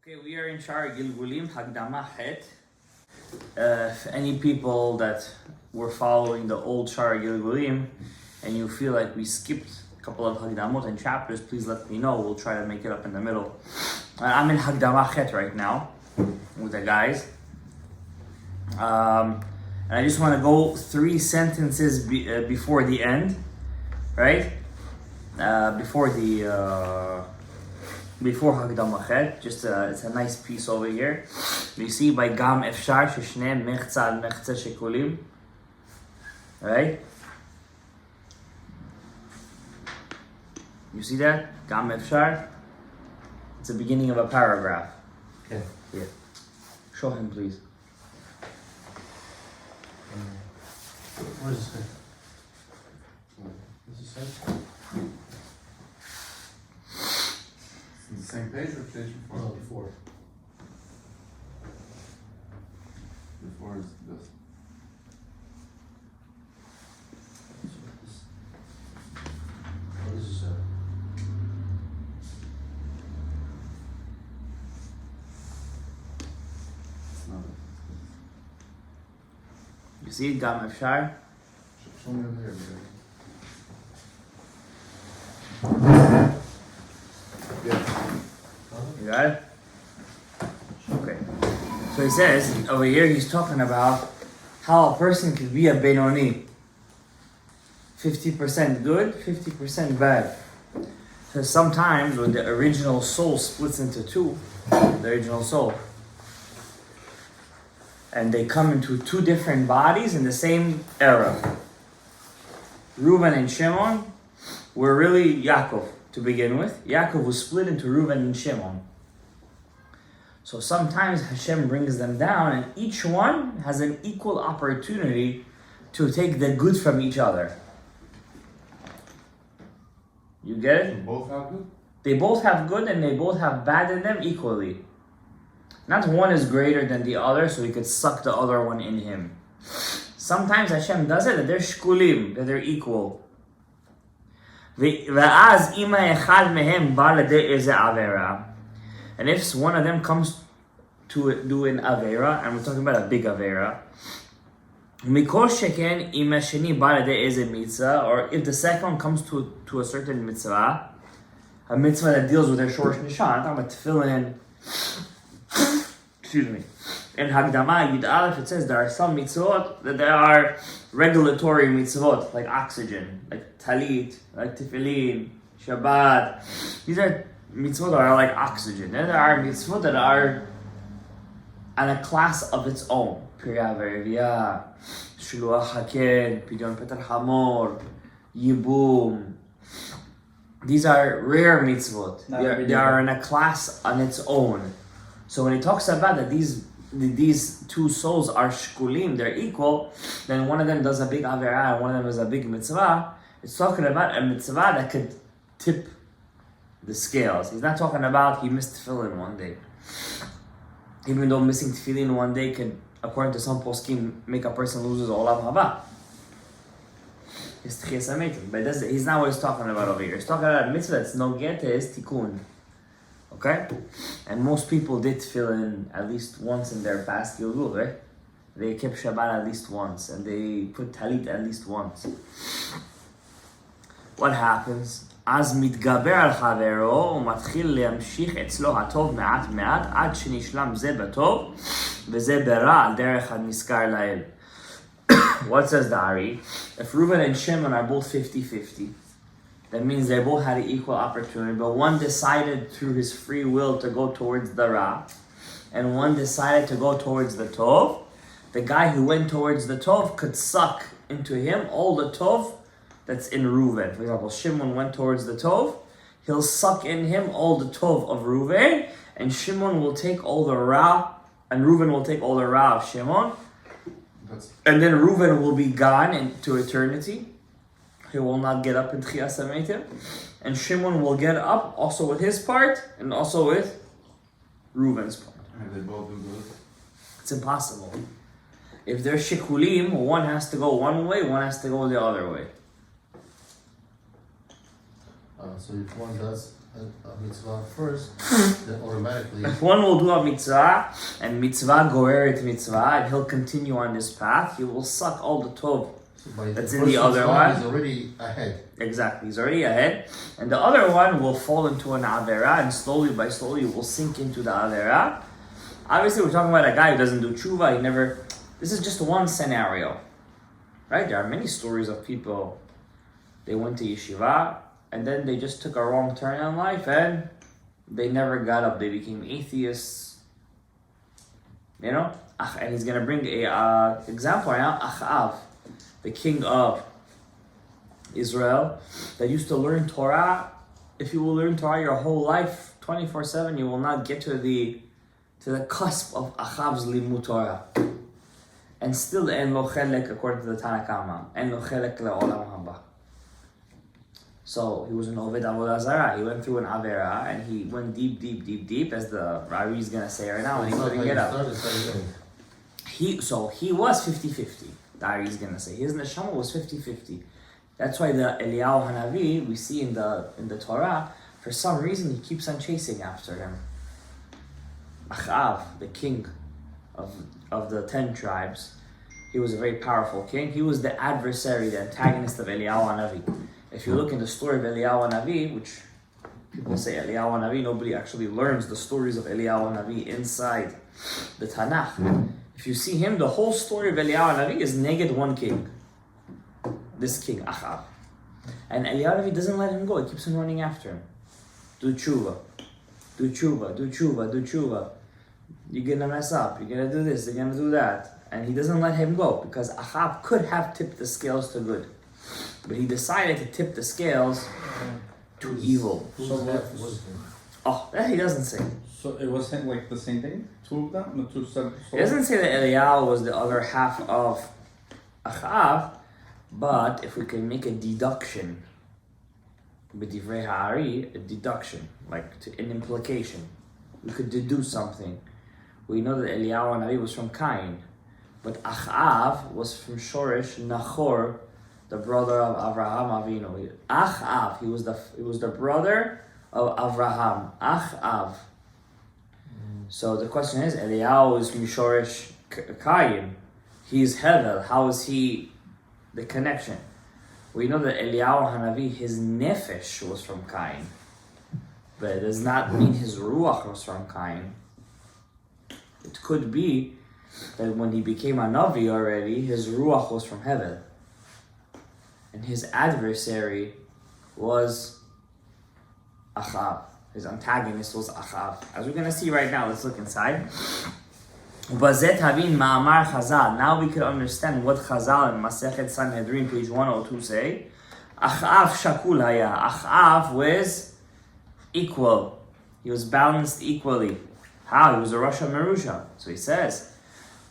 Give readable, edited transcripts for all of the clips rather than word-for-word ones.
Okay, we are in Sha'ar Hagilgulim-18. Any people that were following the old Sha'ar Hagilgulim and you feel like we skipped a couple of Hagdamot and chapters, please let me know. We'll try to make it up in the middle. I'm in Hagdamah right now with the guys. And I just want to go 3 sentences before the end, right? Before Hagdamah, just it's a nice piece over here. You see by Gam Efshar Sheshneem Mechza al Mechza Shekulim, right? You see that? Gam Efshar. It's the beginning of a paragraph. Okay. Here. Show him, please. What does it say? What does it say? The same page or page before? No, before. Before is this. What does it say? It's not it. You see Gam Efshar? Show me over here. Yeah. You got it? Okay. So he says, over here he's talking about how a person could be a Benoni. 50% good, 50% bad. So sometimes when the original soul splits into two, the original soul, and they come into 2 different bodies in the same era. Reuben and Shimon were really Yaakov to begin with. Yaakov was split into Reuben and Shimon. So sometimes Hashem brings them down and each one has an equal opportunity to take the good from each other. You get it? You both have good? They both have good and they both have bad in them equally. Not one is greater than the other, so he could suck the other one in him. Sometimes Hashem does it that they're shkulim, that they're equal. ואז אם אחד מהם בא לידי איזה עבירה, and if one of them comes to do an avera, and we're talking about a big avera, מכל שכן אם השני בא לידי איזה mitzvah, or if the second one comes to a certain mitzvah, a mitzvah that deals with their shorsh nishan, I'm talking about tefillin. Excuse me. In Hagdamah Yud Aleph it says there are some mitzvot that there are regulatory mitzvot, like oxygen, like talit, like tefillin, Shabbat. These are mitzvot that are like oxygen. Then there are mitzvot that are on a class of its own. Priya Verivya, Shuluach Haken, Pidyon Petar Hamor, Yibum. These are rare mitzvot. They are in a class on its own. So when he talks about that these 2 souls are shkulim, they're equal, then one of them does a big avera and one of them does a big mitzvah. It's talking about a mitzvah that could tip the scales. He's not talking about he missed tefillin one day. Even though missing tefillin one day could, according to some poskim, make a person lose his olam haba. But he's not what he's talking about over here. He's talking about a mitzvah that's no get is tikkun. Okay? And most people did tefillin at least once in their fast Gilgul, right? They kept Shabbat at least once, and they put talit at least once. What happens? אז מתגבר על חברו ומתחיל להמשיך אצלו הטוב מעט מעט עד שנשלם זה בטוב וזה ברע על דרך הנזכר לאל. What says the Ari? If Reuben and Shimon are both 50-50, that means they both had an equal opportunity, but one decided through his free will to go towards the Ra, and one decided to go towards the Tov. The guy who went towards the Tov could suck into him all the Tov that's in Reuven. For example, Shimon went towards the Tov, he'll suck in him all the Tov of Reuven, and Shimon will take all the Ra, and Reuven will take all the Ra of Shimon, and then Reuven will be gone into eternity. He will not get up in Tchiyas HaMeitim. And Shimon will get up also with his part and also with Reuven's part. And they both do good. It's impossible. If they're shikulim, one has to go one way, one has to go the other way. So if one does a mitzvah first, then automatically. If one will do a mitzvah, and mitzvah goreret mitzvah, and he'll continue on this path, he will suck all the tov that's in the other one. He's already ahead. Exactly, he's already ahead. And the other one will fall into an avera, and slowly by slowly will sink into the avera. Obviously, we're talking about a guy who doesn't do tshuva. This is just one scenario, right? There are many stories of people, they went to yeshiva, and then they just took a wrong turn in life, and they never got up. They became atheists, And he's going to bring a example right now, Achav, the king of Israel, that used to learn Torah. If you will learn Torah your whole life, 24/7, you will not get to the cusp of Achav's limud Torah. And still, en lo chelek, according to the Tanna Kama, en lo chelek le'olam haba. So he was an Oved Avodah Zarah. He went through an Avera, and he went deep, deep, deep, deep, as the Rari is going to say right now, and he couldn't get up. He was 50-50, the Rari is going to say. His neshama was 50-50. That's why the Eliyahu Hanavi, we see in the Torah, for some reason he keeps on chasing after him. Achav, the king of the 10 tribes, he was a very powerful king. He was the adversary, the antagonist of Eliyahu Hanavi. If you look in the story of Eliyahu Hanavi, which people say Eliyahu Hanavi, nobody actually learns the stories of Eliyahu Hanavi inside the Tanakh. If you see him, the whole story of Eliyahu Hanavi is neged one king. This king, Achav. And Eliyahu Hanavi doesn't let him go. He keeps on running after him. Do tshuva. Do tshuva. Do tshuva. Do tshuva. You're going to mess up. You're going to do this. You're going to do that. And he doesn't let him go, because Achav could have tipped the scales to good. But he decided to tip the scales to evil. That he doesn't say. So it was like the same thing? Two of them? The two separate souls? He doesn't say that Eliyahu was the other half of Achav, but if we can make a deduction, b'divrei ha'ari, a deduction, like an implication, we could deduce something. We know that Eliyahu Hanavi was from Cain, but Achav was from Shorish Nachor, the brother of Avraham Avinu. Achav, he was the brother of Avraham. Achav. So the question is, Eliyahu is from Shorish Cain. He's Hevel. How is he the connection? We know that Eliyahu Hanavi, his nefesh was from Cain, but it does not mean his ruach was from Cain. It could be that when he became a Navi already, his ruach was from Hevel. And his adversary was Achav. His antagonist was Achav. As we're going to see right now, let's look inside. Now we can understand what Chazal in Masechet Sanhedrin, page 102 say. Achav shakul haya. Achav was equal. He was balanced equally. How? He was a Rasha Merusha. So he says,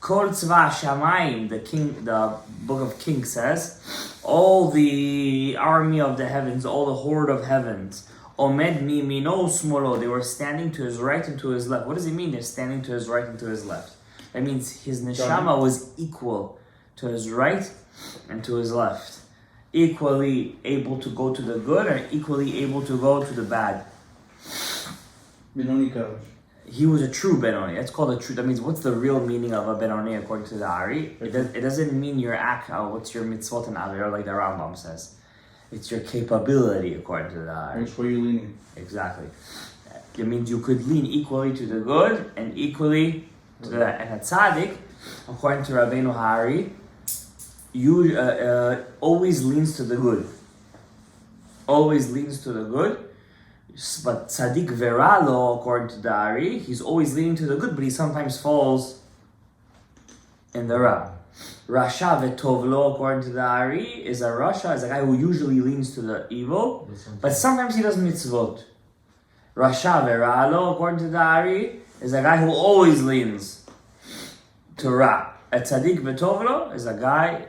Kol tzva shamayim, the book of Kings says, all the army of the heavens, all the horde of heavens, omed mimino smolo, they were standing to his right and to his left. What does it mean they're standing to his right and to his left? That means his neshama was equal to his right and to his left. Equally able to go to the good or equally able to go to the bad. Benoni Kadosh. He was a true Benoni. That's called a true. That means, what's the real meaning of a Benoni according to the Ari? It doesn't mean your act. What's your mitzvot and avera, like the Rambam says. It's your capability according to the Ari. Which way are you leaning? Exactly. It means you could lean equally to the good and equally to the. And a tzaddik, according to Rabbeinu Hari, you always leans to the good. Always leans to the good. But tzaddik veralo, according to the Ari, he's always leaning to the good, but he sometimes falls in the ra. Rasha vetovlo, according to the Ari, is a guy who usually leans to the evil, but sometimes he does mitzvot. Rasha veralo, according to the Ari, is a guy who always leans to ra. A tzaddik vetovlo is a guy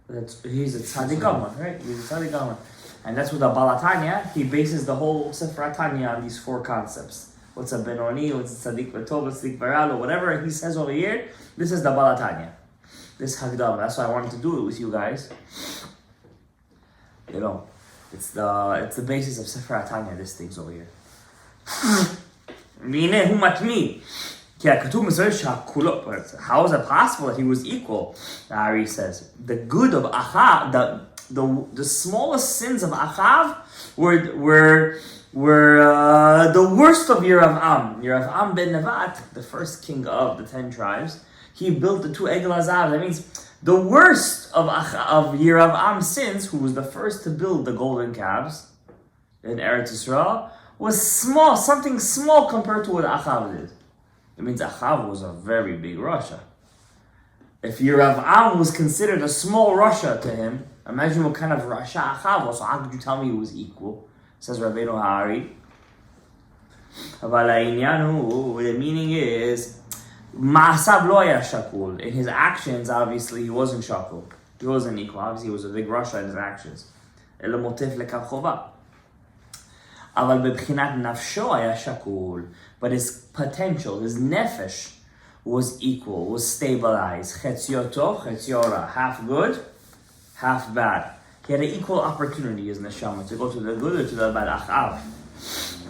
he's a tzaddik gaman, right? He's a tzaddik gaman. And that's what the Balatanya, he bases the whole Sefer Tanya on these 4 concepts. What's a Benoni, what's a Tzaddik V'tov, what's Tzaddik V'ralo, whatever he says over here, this is the Balatanya. This Hagdama. That's why I wanted to do it with you guys. It's the basis of Sefer HaTanya, this thing's over here. והנה הוא מתמיד. כי הכתוב מסוים שהכולו, how is it possible that he was equal? Ari says, the good of Achav, the smallest sins of Achav were the worst of Yeravam. Yeravam ben Nevat, the first king of the 10 tribes, he built the 2 Egel Hazav. That means the worst of Yeravam's sins, who was the first to build the golden calves in Eretz Yisrael, was small, something small compared to what Achav did. It means Achav was a very big Russia. If Yeravam was considered a small Russia to him, imagine what kind of Russia Achav was. So how could you tell me he was equal? Says Rabbeinu Hari. But the meaning is, Ma'asav lo haya shakul. In his actions, obviously, he wasn't shakul. He wasn't equal. Obviously, he was a big Russia in his actions. Elo motif lekav chova. אבל בבחינת נפשו היה שקול. But his potential, his nefesh, was equal, was stabilized. חציו טוב, חציו רע. Half good, half bad. He had an equal opportunity as neshama to go to the good or to the bad. Achav.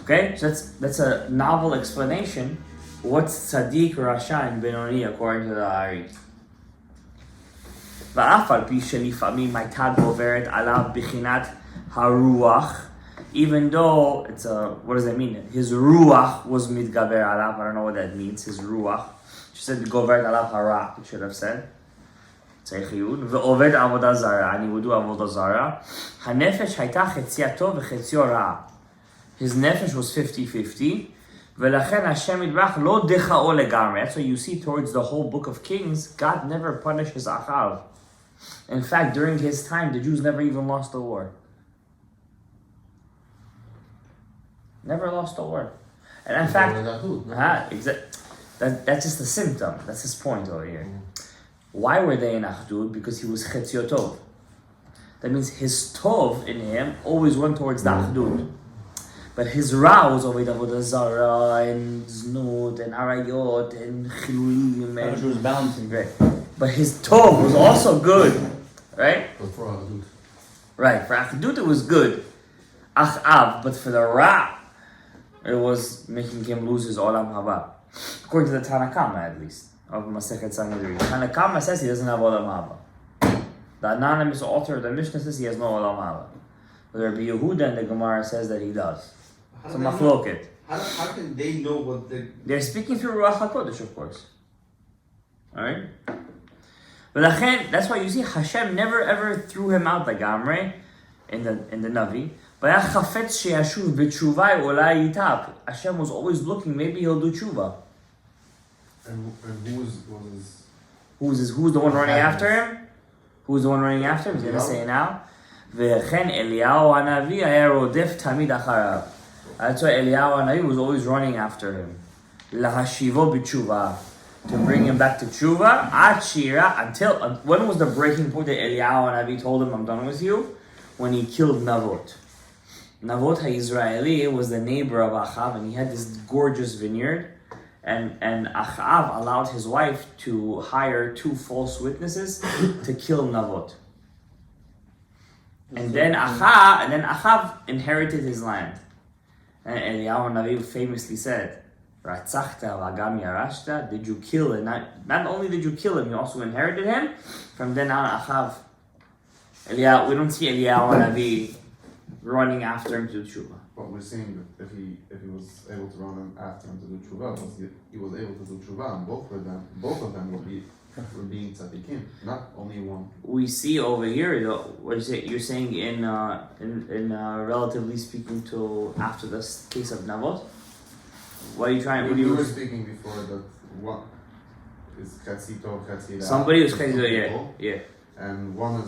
Okay, so that's a novel explanation. What's tzaddik, rasha, and benoni according to the Ari? ואף על פי שלפעמים הייתה גוברת עליו בחינת הרוח, even though it's a, what does that mean? His ruach was mitgaber alav. I don't know what that means. His ruach. She said gobert alav hara. It should have said. צריך יוד. ועובד עבודה זרה. אני ודו עבודה זרה. הנפש הייתה חציה טוב וחציו רע. His nefesh was 50-50. ולכן השם יתברך לא דחאו לגמרי. That's why you see towards the whole book of Kings, God never punishes Achav. In fact, during his time, the Jews never even lost a war. Never lost a war. And in fact, that's just a symptom. That's his point over here. Why were they in Achdud? Because he was Chetzio Tov. That means his Tov in him always went towards the Achdud. But his Ra was over the Avodah Zara and Znut and Arayot and Chilulim. And He was balancing. Right. But his Tov was also good. Right? But for Achdut. Right. For Achdut it was good. Achav. But for the Ra, it was making him lose his Olam Haba. According to the Tanakama, at least, of Masechet Sanhedrin. Tanakama says he doesn't have Olam Haba. The anonymous author of the Mishnah says he has no Olam Haba. But Rabbi Yehuda and the Gemara says that he does. So mafloket. How can they know what the... They're speaking through Ruach HaKodesh, of course. Alright? But that's why you see Hashem never ever threw him out the Gamre in the Navi. But Hashem was always looking, maybe he'll do tshuva. And Who's the one running after him? Who's the one running after him? He's going to say it now. וכן אליהו הנביא היה רודף תמיד אחריו. That's why Eliyahu HaNavi was always running after him. להשיבו בתשובה. To bring him back to tshuva. עד שירה, until, when was the breaking point that Eliyahu HaNavi told him, I'm done with you? When he killed Navot. Navot HaYisraeli was the neighbor of Achav, and he had this gorgeous vineyard. And Achav allowed his wife to hire 2 false witnesses to kill Navot. And then Achav inherited his land. And Eliyahu Navi famously said, Ratzachta v'agam yarashta, did you kill him? Not only did you kill him, you also inherited him. From then on, Achav, we don't see Eliyahu Navi running after him to do tshuva. But we're saying that if he was able to run after him to do tshuva, he was able to do tshuva, and both of them were being tzaddikim, not only one. We see over here, what is it? You're saying in relatively speaking to after this case of Navot. What are you trying? You were speaking before that one is chatzito, chatzira. Somebody was chatzito, yeah. And one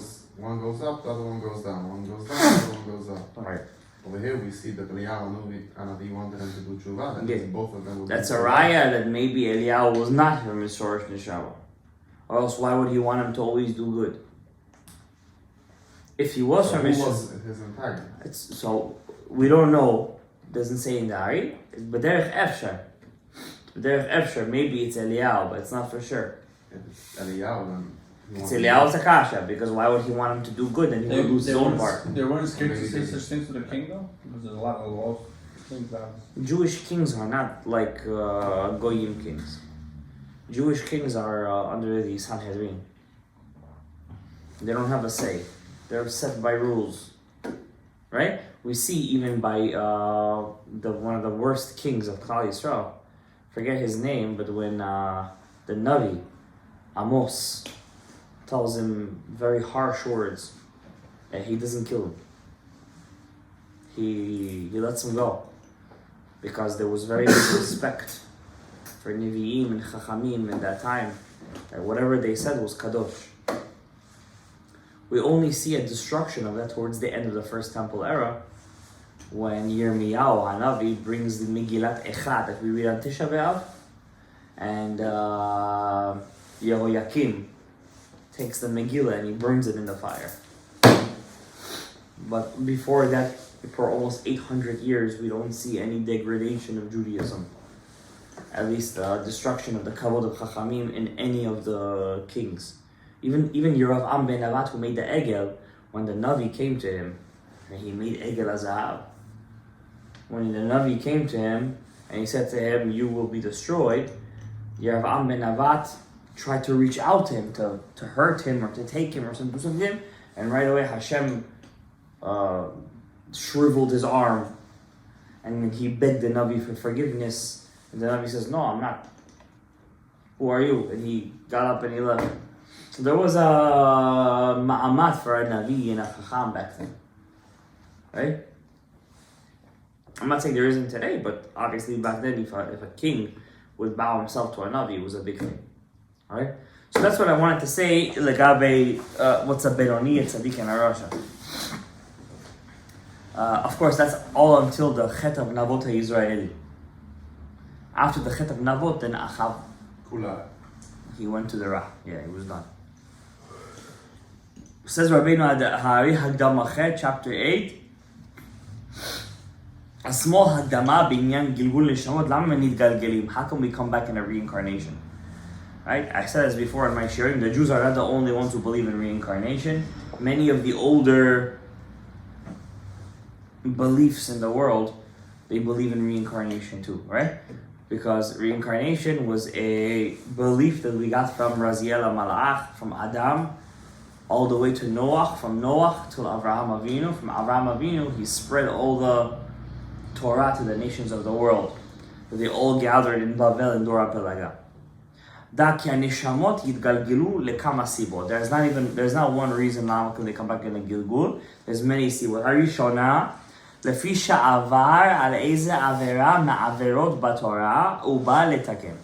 goes up, the other one goes down. One goes down, the other one goes up. Right. Over here we see that Eliyahu Hanavi wanted him to do tshuva, and both of them. That's a raya that maybe Eliyahu was not from his Shorish Neshama. Or else why would he want him to always do good? If he was from his... Who was his antagonist? So, we don't know. Doesn't say in the Ari. But Derech Efshar. Maybe it's Eliyahu, but it's not for sure. If it's Eliyahu, then It's Eliyahu's Akasha, because why would he want him to do good and he would lose his own part? They weren't scared to say such things to the king though? Because there's a lot of laws. Jewish kings are not like Goyim kings. Jewish kings are under the Sanhedrin. They don't have a say. They're set by rules. Right? We see even by one of the worst kings of Klal Yisrael. Forget his name, but when the Navi, Amos, tells him very harsh words, and he doesn't kill him. He lets him go. Because there was very little respect for Nevi'im and Chachamim in that time. That whatever they said was Kadosh. We only see a destruction of that towards the end of the First Temple era, when Yirmiyahu Hanavi brings the Megillat Echad that we read on Tisha B'Av, and Yehoiakim takes the Megillah and he burns it in the fire. But before that, for almost 800 years, we don't see any degradation of Judaism. At least destruction of the Kavod of Chachamim in any of the kings. Even Yeravam ben Nevat, who made the Egel, when the Navi came to him, and he made Egel Azahav. When the Navi came to him, and he said to him, you will be destroyed, Yeravam ben Nevat tried to reach out to him, to hurt him, or to take him, or something to him, and right away Hashem shriveled his arm, and he begged the Navi for forgiveness, and the Navi says, no, I'm not. Who are you? And he got up and he left. So there was a ma'amat for a Navi and a Chacham back then. Right? I'm not saying there isn't today, but obviously back then if a king would bow himself to a Navi, it was a big thing. Alright? So that's what I wanted to say, Legabe, what's a Benoni, a Tzaddik, and a Rasha. Of course, that's all until the Chet of Navot HaYisraeli. After the Chet of Navot, then Achav, he went to the Ra. Yeah, he was done. Says Rabbeinu Ha'ari Hagdama chapter 8, a small Hagdama b'inyan Gilgul Neshamot, lama nidgalgelim. How can we come back in a reincarnation? Right? I said this before in my sharing, the Jews are not the only ones who believe in reincarnation. Many of the older beliefs in the world, they believe in reincarnation too, right? Because reincarnation was a belief that we got from Raziel HaMalach, from Adam, all the way to Noach, from Noach to Avraham Avinu. From Avraham Avinu, he spread all the Torah to the nations of the world. They all gathered in Bavel and Dora Pelaga. There's not one reason now can they come back in a Gilgul. There's many sibot. Harishona, לפי שעבר על איזה עבירה מעבירות בתורה הוא בא לתקן.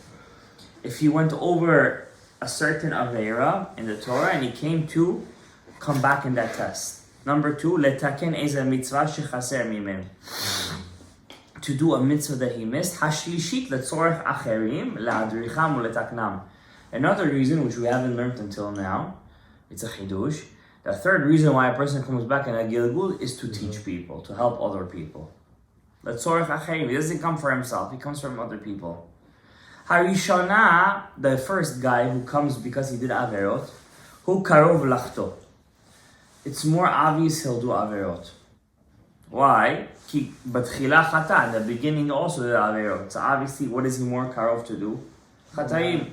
If he went over a certain avera in the Torah and he came to come back in that test. Number 2, לתקן איזה מצווה שחסר ממנו. To do a mitzvah that he missed. השלישית לצורך אחרים, להדריכם ולתקנם. Another reason which we haven't learned until now, it's a chidush. The third reason why a person comes back in a Gilgul is to teach people, to help other people. L'tzorech acherim, he doesn't come for himself, he comes from other people. Harishona, the first guy who comes because he did averot, hu karov lachto. It's more obvious he'll do averot. Why? Ki batchila chata, in the beginning also did averot. So obviously, what is he more karov to do? Chataim.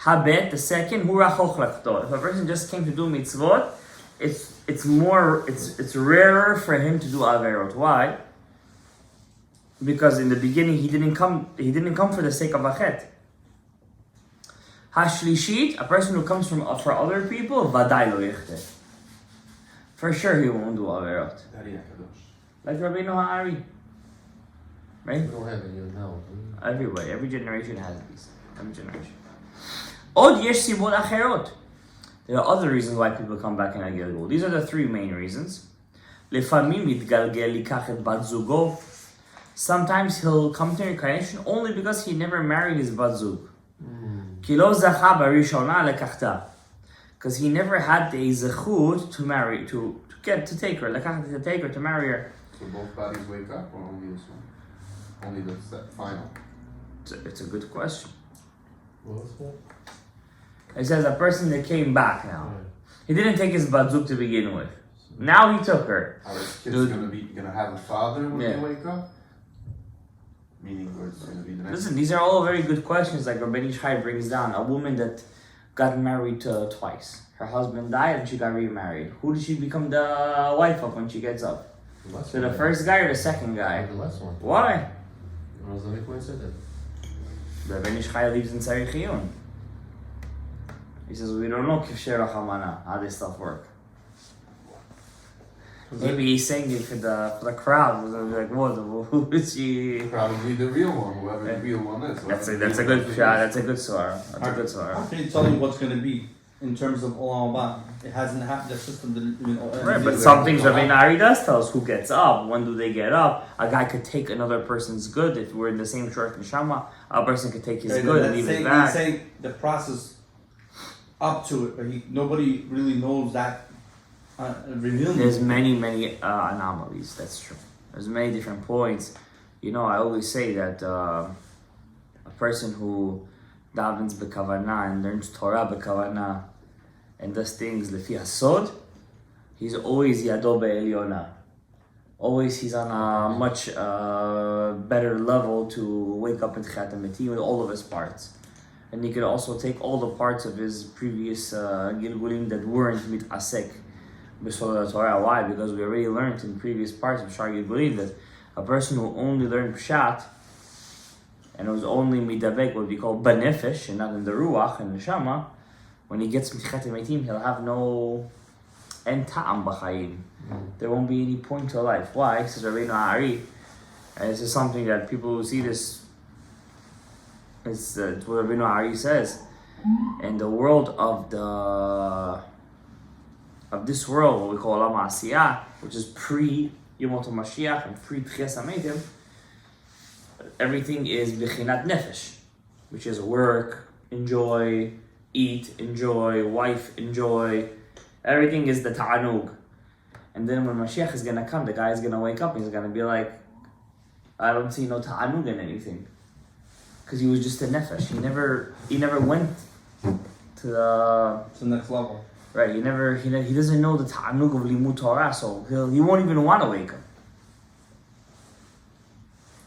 Habet, the second, hu rachoch lachto. If a person just came to do mitzvot, it's rarer for him to do averot. Why? Because in the beginning he didn't come for the sake of a chet. Hashlishit, a person who comes for other people, vaday lo yichteh. For sure he won't do averot. Like Rabbeinu Ha'ari. Right? We don't have any now. Everywhere, every generation has these. Every generation. Od yesh sibot acherot. There are other reasons why people come back in a Gilgul. These are the 3 main reasons. Lefamim yitgalgel yikach et bat zugo. Sometimes he'll come to reincarnation only because he never married his bat zug. Ki lo zacha barishona lekachta. Because he never had the zechut to marry, to take her, to take her, to marry her. So both bodies wake up, or only this one? Only the final? It's a good question. What was that? It says a person that came back now. Right. He didn't take his bazuk to begin with. Now he took her. Are his kids Dude. gonna have a father when Yeah. they wake up? Meaning, where it's gonna be the next. Listen, these are all very good questions. Like Rabbi Ishai brings down a woman that got married twice. Her husband died and she got remarried. Who did she become the wife of when she gets up? The last So the one. first guy or the second guy? The last one. Why? Was the Mikvah said that? Rabbi Ishai lives in Tzarich Iyun. He says, we don't know Kifsher Hamana, how this stuff work. Maybe he's saying it for the crowd. Like, what? Who is she? Probably the real one, whoever the real one is. That's a good shot. That's a good swar. That's a good How swar. can you tell me what's going to be in terms of Olam Haba? It hasn't happened. The system didn't. Right, but some things Rabbi Nari does tell us who gets up. When do they get up? A guy could take another person's good. If we're in the same short neshama, a person could take his good and leave it back. He's saying the process up to it, but nobody really knows that. Revealing. There's many anomalies. That's true. There's many different points. You know, I always say that a person who davens b'kavanah and learns Torah b'kavanah and does things lefi hasod, he's always yado be'elyona. Always he's on a much better level to wake up in Tchiat HaMetim with all of his parts. And he could also take all the parts of his previous Gilgulim that weren't mit'asek b'Sol Torah. Why? Because we already learned in previous parts of Sha'ar Hagilgulim that a person who only learned Pshat and it was only midabek, what we call benefesh, and not in the ruach and the neshama, when he gets Tchiat HaMetim, he'll have no en ta'am b'chayim. There won't be any point to life. Why? Says Rabbeinu Ari, and this is something that people who see this, it's what Rabbeinu Ari says. In the world of this world, what we call Olam Asiyah, which is pre-Yemot HaMashiach and pre-Tchias HaMetim, everything is B'chinat Nefesh, which is work, enjoy, eat, enjoy, wife, enjoy. Everything is the ta'anug. And then when Mashiach is gonna come, the guy is gonna wake up and he's gonna be like, I don't see no ta'anug in anything. Because he was just a nefesh. He never went to the next level. Right, he doesn't know the ta'anug of limud Torah, so he won't even want to wake up.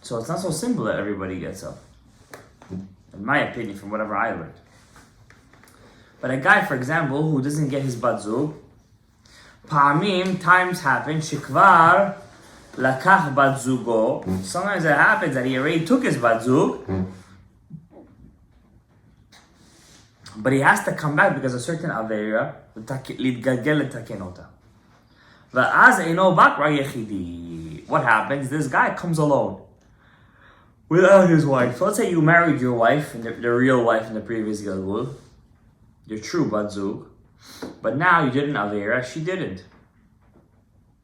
So it's not so simple that everybody gets up. In my opinion, from whatever I learned. But a guy, for example, who doesn't get his bat zug, pa'amim, times happen, shikvar lakach bat zugo. Sometimes it happens that he already took his bat zug, but he has to come back because a certain avera להתגלגל לתקן אותה. ואז אינו בא כבר יחידי. What happens? This guy comes alone without his wife. So let's say you married your wife, and the real wife in the previous Gilgul, your true bat zug, but now you did an avera, she didn't.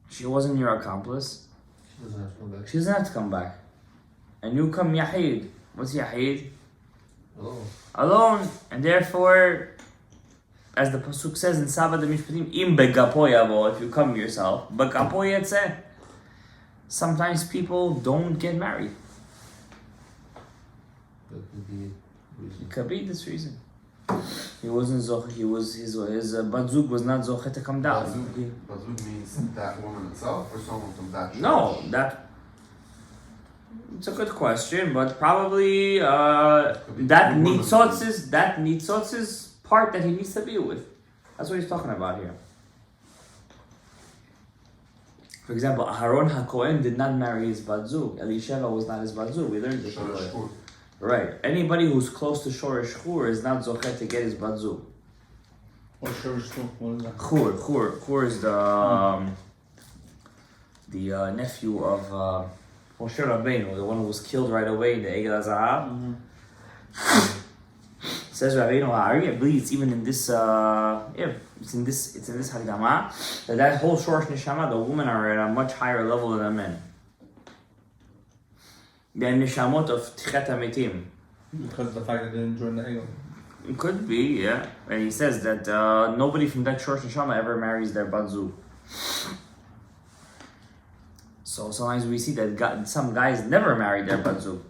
She wasn't your accomplice. She doesn't have to come back. She doesn't have to come back. And you come yahid. What's yahid? Alone, and therefore, as the pasuk says in Saba de Mishpatim, im begapo yavo, if you come yourself, begapo yetzeh. Sometimes people don't get married. That could be reason. It could be this reason. He wasn't zoch. He was his bat zug was not zoche to come down. Bazug means that woman itself or someone from that church? No, it's a good question, but probably that nitzotz is part that he needs to be with. That's what he's talking about here. For example, Aharon HaKohen did not marry his bat zug. Elisheva was not his bat zug. We learned this. Right. Anybody who's close to Shoresh Chur is not zochet to get his bat zug. What Shoresh Chur? What is that? Chur is the nephew of Moshe Rabbeinu, the one who was killed right away in the Egel HaZahav. Says Rabbeinu Ha'ari, I believe it's even in this, it's in this Hagdama, that whole Shorosh Neshama, the women are at a much higher level than the men. The Neshamot of Tchiat HaMetim. Because of the fact that they didn't join the Egel. It could be, yeah. And he says that nobody from that Shorosh Neshama ever marries their bat zug. So sometimes we see that some guys never married their bat zug.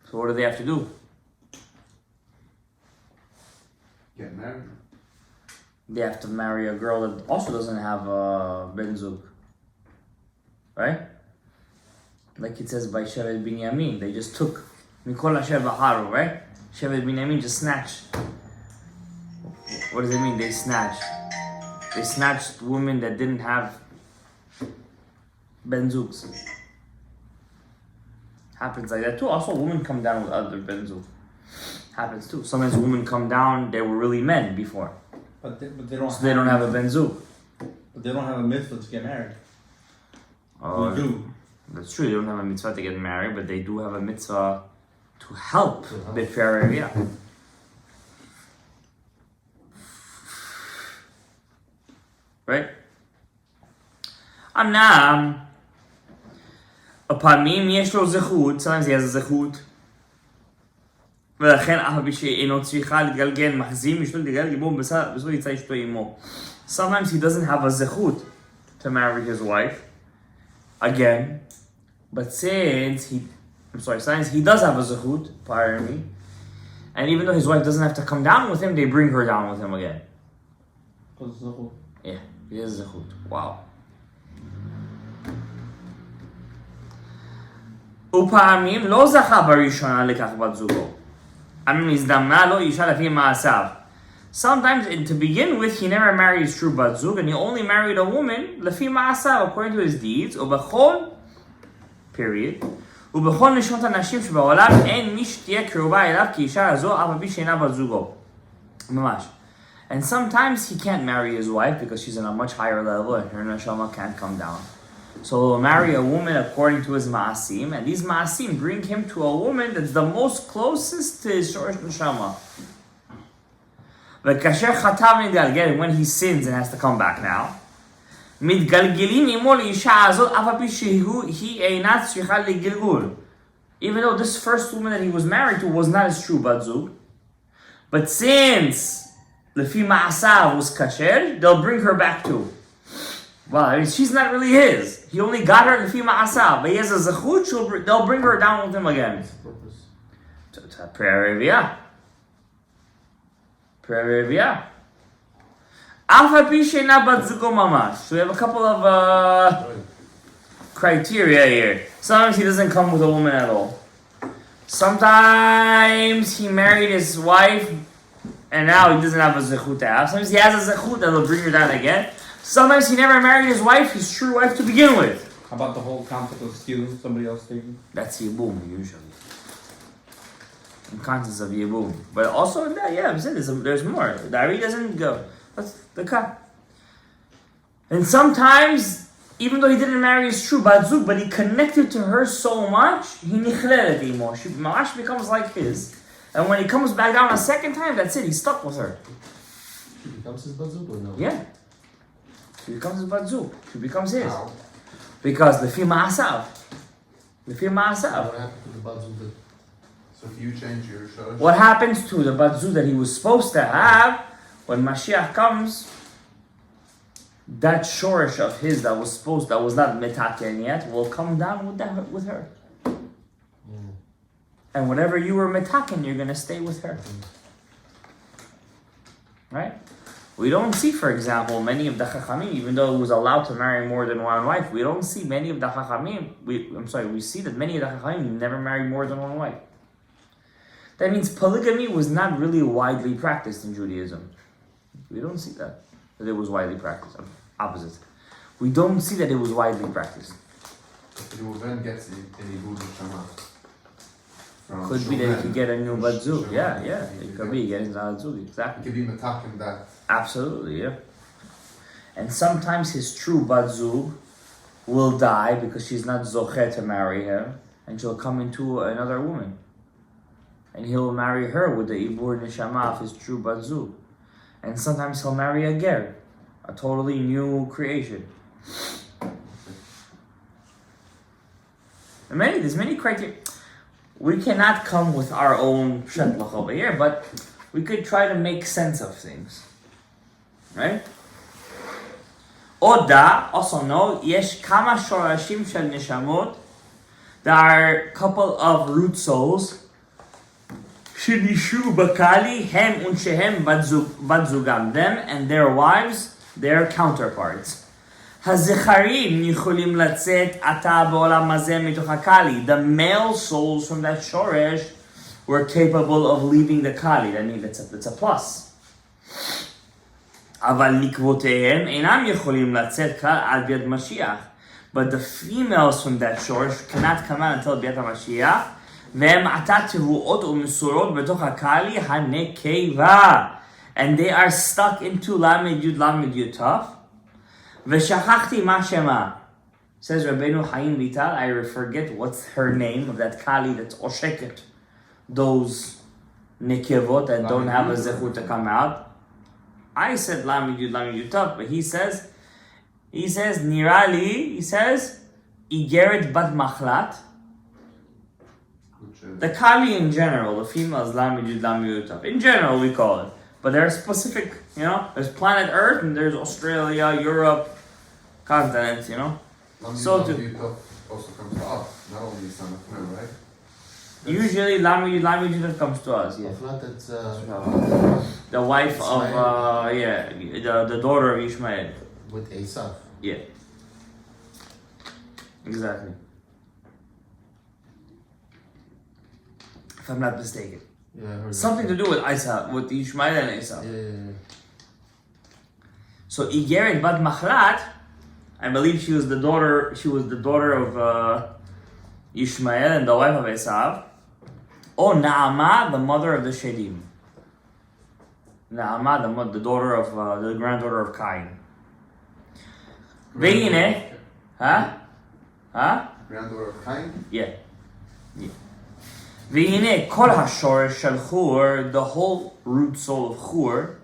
So what do they have to do? Get married. They have to marry a girl that also doesn't have a ben zug. Right? Like it says by Shevet Binyamin, they just took Mikol Asher Baharu, right? Shevet Binyamin just snatched. What does it mean? They snatched. They snatched women that didn't have ben zugs. Happens like that too. Also, women come down with other ben zug. Happens too. Sometimes women come down, they were really men before. But they don't. So they don't have a ben zug. But they don't have a mitzvah to get married. Oh, We do. that's true. They don't have a mitzvah to get married, but they do have a mitzvah to help B'Fer Reviyah. Right? אמנם, הפעמים יש לו זכות, sometimes he has a זכות, ולכן אף על פי שאינו צריכה להתגלגל מחזים בשביל להתגלגל גיבור בזכות יצא אשתו עמו. Sometimes he doesn't have a זכות to marry his wife, again, but sometimes he does have a zechut, pardon me, and even though his wife doesn't have to come down with him, they bring her down with him again. Yeah, he has zechut. Wow. ופעמים לא זכה בראשונה לכך בת זוגו. עמים הזדמנה לו אישה לפי מעשיו. Sometimes, to begin with, he never married his true bat zug, and he only married a woman לפי מעשיו, according to his deeds, ובכל, period, ובכל נשמות הנשים שבעולם אין מי שתהיה קרובה אליו כאישה הזו, אף על פי שאינה בת זוגו. ממש. And sometimes he can't marry his wife because she's in a much higher level and her neshama can't come down. So he'll marry a woman according to his ma'asim, and these ma'asim bring him to a woman that's the most closest to his shorish neshama. וכאשר חטא מתגלגל, when he sins and has to come back now, מתגלגלים עמו לאישה הזאת, אף על פי שהיא אינה צריכה לגלגול. Even though this first woman that he was married to was not his true בת זוג, but since לפי מעשיו was kasher, they'll bring her back too. Well, I mean, she's not really his. He only got her לפי מעשיו, but he has a zechut, they'll bring her down with him again. To prayer reviyah. Prayer reviyah. אף על פי שאינה בת זוגו ממש. So we have a couple of criteria here. Sometimes he doesn't come with a woman at all. Sometimes he married his wife and now he doesn't have a zechut to have. Sometimes he has a zechut and they'll bring her down again. Sometimes he never married his wife, his true wife to begin with. How about the whole concept of stealing somebody else taking? That's yibum usually. In context of yibum. But also, yeah, I'm saying there's more. The Ari doesn't go. That's the cut. And sometimes, even though he didn't marry his true bat zug, but he connected to her so much, he nichlelet imo. She becomes like his. And when he comes back down a second time, that's it. He's stuck with her. She becomes his bat zug or no? Yeah. She becomes his bat zug. She becomes his. How? Because lefi ma'asav. Lefi ma'asav. What happened to the bat zug? So if you change your shorish, What happens to the bat zug that he was supposed to have when Mashiach comes? That shorish of his that was not metaken yet, will come down with her. And whatever you were metaken, you're gonna stay with her. Right? We don't see, for example, many of the Chachamim, even though it was allowed to marry more than one wife, we don't see many of the Chachamim, we see that many of the Chachamim never married more than one wife. That means polygamy was not really widely practiced in Judaism. We don't see that it was widely practiced. Opposite. We don't see that it was widely practiced. Reuven gets an ibud neshama. Could be that he could get a new bat zug. Yeah. It could be getting a bat zug. Exactly. It could be metakim that. Absolutely, yeah. And sometimes his true bat zug will die because she's not zoche to marry him, and she'll come into another woman. And he'll marry her with the ibur neshama of his true bat zug. And sometimes he'll marry a ger, a totally new creation. And there's many criteria. We cannot come with our own shetlach over here, but we could try to make sense of things. Right? Oda, also know, yesh kama shorashim shel neshamot. There are a couple of root souls שנישאו בקאלי הם ונשיהם בת זוגם, them and their wives, their counterparts. הזכרים יכולים לצאת עתה בעולם הזה מתוך הקאלי. The male souls from that שורש were capable of leaving the kali. I mean, that's a plus. אבל נקבותיהם אינם יכולים לצאת כלל עד ביאת משיח. But the females from that shore cannot come out until ביאת המשיח, והם עתה תבואות ומסורות בתוך הקאלי הנקבה. And they are stuck into למד יוד למד יוד תף. ושכחתי מה שמה. Says רבנו חיים ויטל, I forget what's her name of that kali that's עושקת those nekevot that don't have a zechut to come out. I said Lamed Yud Tav, but he says, Nirali, he says, Igeret Bat Machlat. The Kali in general, the female is Lamed Yud Tav. In general, we call it. But there are specific, there's planet Earth and there's Australia, Europe, continents, So to also comes to us, not only son of man, right? usually Lamed Yud comes to us, yeah. Machlat, it's The wife of, the daughter of Ishmael. with Esav. Yeah. Exactly. If I'm not mistaken. Yeah, I heard Something that. to do with Isa, with Ishmael and Esau. Yeah. So Igeret Bat Machlat, I believe she was the daughter of Ishmael and the wife of Esau. Or Naamah, the mother of the Shedim. Naamah, the daughter of, the granddaughter of Cain. Vehine, Granddaughter of Cain? Yeah. Vehine kol hashorish shel Chur, the whole root soul of Chur,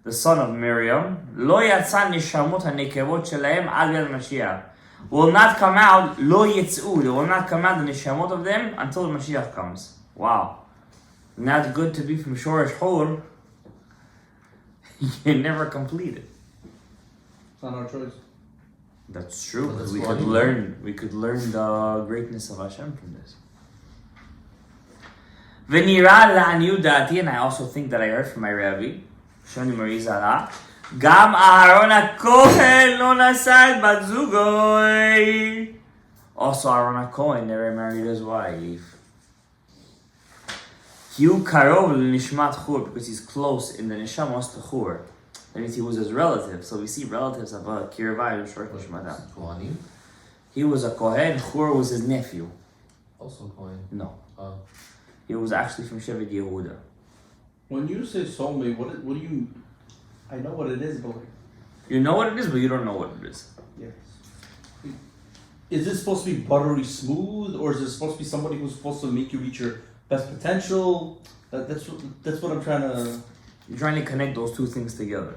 the son of Miriam, lo yatsa nishamot hanekevot shelahem ad yad Mashiach, will not come out, lo yitz'u, they will not come out the nishamot of them until the Mashiach comes. Wow. Not good to be from Shorish Chur. You never complete it. It's not our choice. That's true. But that's We why could learn the greatness of Hashem from this. V'nira la'aniyut da'ati, and I also think that I heard from my Rabbi, Shoni Mari Zara, Gam Aharon HaKohen lo nasa et bat zugoi. Also, Aaron HaKohen never married his wife. Hu karov l'nishmat Chur, because he's close in the neshamos to Chur. That means he was his relative. So we see relatives of Kirvai and Short Nishmatam. Kohanim? He was a Kohen. Chur was his nephew. Also Kohen. No, Oh. he was actually from Shevet Yehuda. When you say soulmate, what do you? I know what it is, but You know what it is, but you don't know what it is. yes. Is it supposed to be buttery smooth, or is it supposed to be somebody who's supposed to make you reach your best potential? That's what I'm trying to. You're trying to connect those two things together.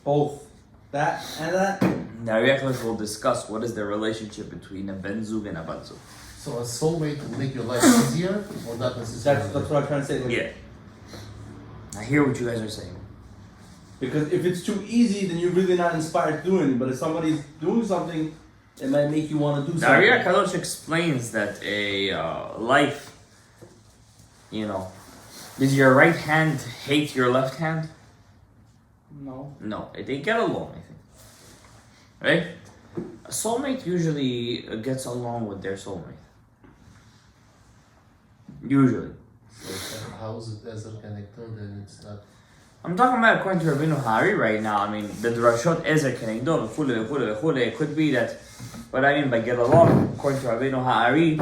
Both that and that. Now, Yaakov will discuss what is the relationship between a Ben Zug and a Bat Zug. So a soulmate will make your life easier or not necessarily? That's what I'm trying to say. Like, Yeah. I hear what you guys are saying. Because if it's too easy, then you're really not inspired to do it. But if somebody's doing something, it might make you want to do The something. Ariya Kadosh explains that a life, does your right hand hate your left hand? No. No, they get along, I think. Right? A soulmate usually gets along with their soulmate. Usually. So how is it as a connector? Then it's not. I'm talking about according to Rabbeinu Hari right now. I mean, the Drashot Ezer Kenegdo, v'chule. It could be that, what I mean by get along, according to Rabbeinu Hari,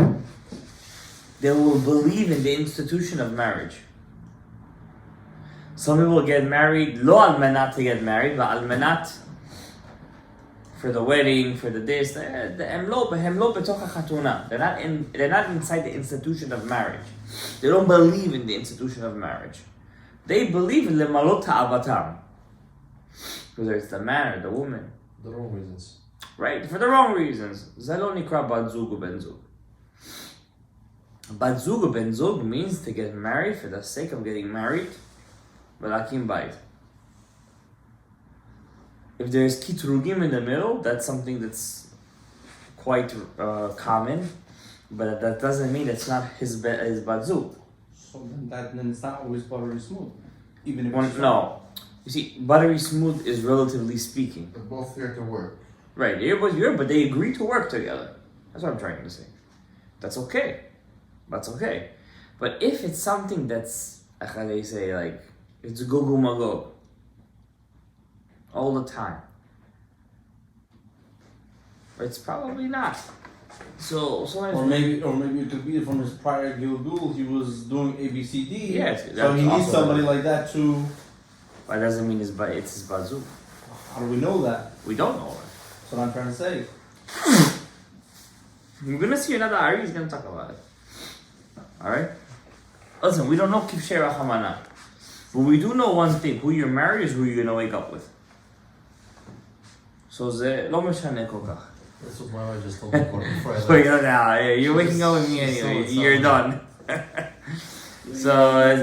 they will believe in the institution of marriage. Some people get married, lo al menat to get married, but al menat for the wedding, for the this. They're not inside the institution of marriage. They don't believe in the institution of marriage. They believe in lemalot ha'avatam, whether it's the man or the woman. The wrong reasons. Right, for the wrong reasons. Zelo nikra bat zug u ben zug. Bat zug u ben zug means to get married for the sake of getting married, but akim bait. If there's kitrugim in the middle, that's something that's quite common, but that doesn't mean it's not his bat zug. So then it's not always buttery smooth, even if One, it's no. You see, buttery smooth is relatively speaking. They're both here to work. Right, but they agree to work together. That's what I'm trying to say. That's okay. That's okay. But if it's something that's, how they say, like, it's go magog all the time, it's probably not. So sometimes Or maybe it could be from his prior Gilgul, he was doing ABCD. Yes, so that's he needs also somebody right. like that to. that doesn't mean it's his bazoo. How do we know that? We don't know it. That's what I'm trying to say. We're gonna see another Ari. He's gonna talk about it. All right. Listen, we don't know Kivshei Rachamana, but we do know one thing: who you're married is who you're gonna wake up with. So זה לא משנה כל כך. That's what my wife just told me before I So you left. know now, you're waking up with me anyway. You're done. So